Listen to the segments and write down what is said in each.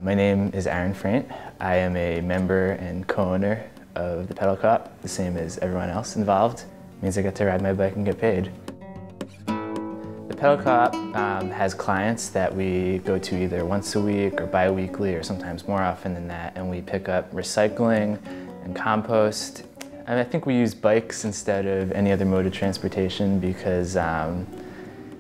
My name is Aaron Fraint. I am a member and co-owner of the Pedal Co-op, the same as everyone else involved. It means I get to ride my bike and get paid. The Pedal Co-op has clients that we go to either once a week or bi-weekly or sometimes more often than that, and we pick up recycling and compost. And I think we use bikes instead of any other mode of transportation because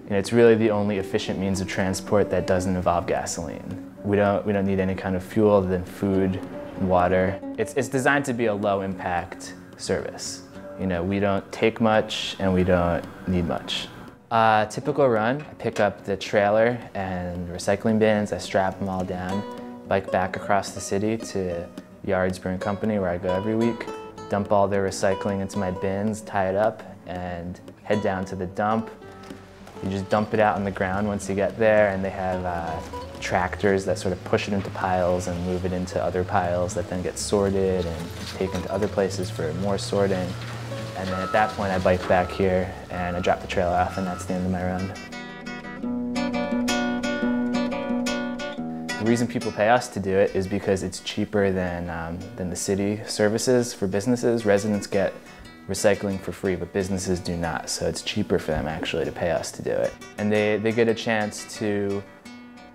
it's really the only efficient means of transport that doesn't involve gasoline. We don't need any kind of fuel other than food and water. It's designed to be a low impact service. We don't take much and we don't need much. Typical run, I pick up the trailer and recycling bins, I strap them all down, bike back across the city to Yards Brewing Company where I go every week, dump all their recycling into my bins, tie it up, and head down to the dump. You just dump it out on the ground once you get there, and they have tractors that sort of push it into piles and move it into other piles that then get sorted and taken to other places for more sorting. And then at that point I bike back here and I drop the trailer off, and that's the end of my run. The reason people pay us to do it is because it's cheaper than the city services for businesses. Residents get recycling for free, but businesses do not, so it's cheaper for them actually to pay us to do it. And they get a chance to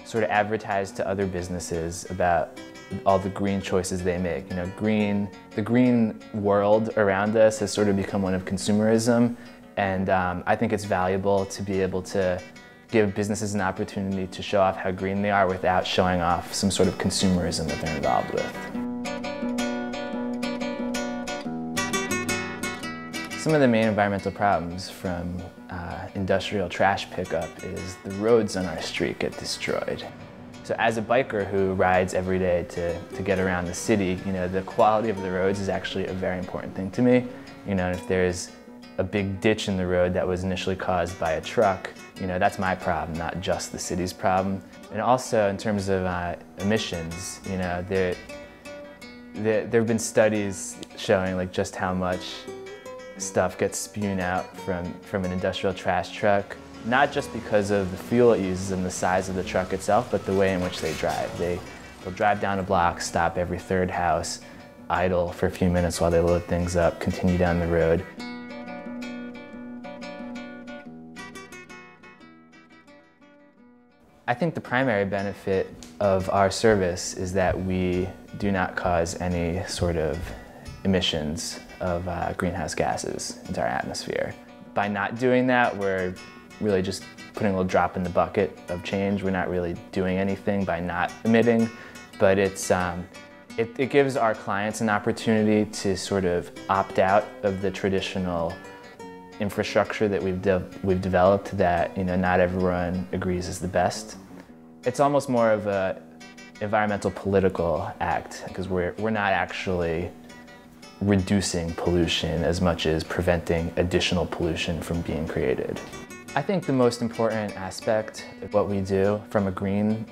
sort of advertise to other businesses about all the green choices they make. The green world around us has sort of become one of consumerism, and I think it's valuable to be able to give businesses an opportunity to show off how green they are without showing off some sort of consumerism that they're involved with. Some of the main environmental problems from industrial trash pickup is the roads on our street get destroyed. So as a biker who rides every day to get around the city, the quality of the roads is actually a very important thing to me. If there's a big ditch in the road that was initially caused by a truck, that's my problem, not just the city's problem. And also in terms of emissions, there have been studies showing just how much stuff gets spewed out from an industrial trash truck, not just because of the fuel it uses and the size of the truck itself, but the way in which they drive. They'll drive down a block, stop every third house, idle for a few minutes while they load things up, continue down the road. I think the primary benefit of our service is that we do not cause any sort of emissions of greenhouse gases into our atmosphere. By not doing that, we're really just putting a little drop in the bucket of change. We're not really doing anything by not emitting, but it gives our clients an opportunity to sort of opt out of the traditional infrastructure that we've developed that not everyone agrees is the best. It's almost more of an environmental political act because we're not actually reducing pollution as much as preventing additional pollution from being created. I think the most important aspect of what we do from a green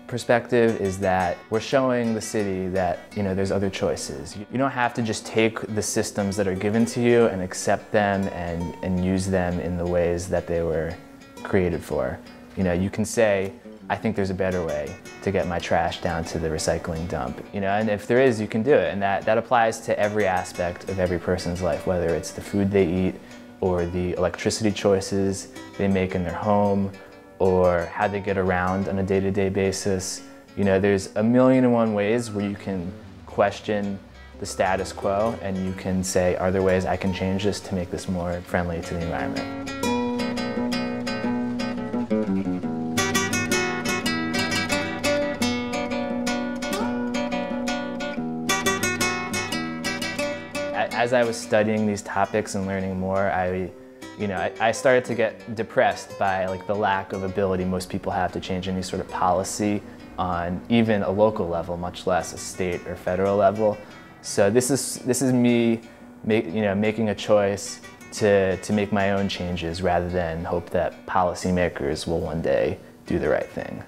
perspective is that we're showing the city that there's other choices. You don't have to just take the systems that are given to you and accept them and use them in the ways that they were created for. You can say, I think there's a better way to get my trash down to the recycling dump. And if there is, you can do it. And that applies to every aspect of every person's life, whether it's the food they eat or the electricity choices they make in their home or how they get around on a day-to-day basis. There's a million and one ways where you can question the status quo and you can say, are there ways I can change this to make this more friendly to the environment? As I was studying these topics and learning more, I started to get depressed by the lack of ability most people have to change any sort of policy on even a local level, much less a state or federal level. So this is me, making a choice to make my own changes rather than hope that policymakers will one day do the right thing.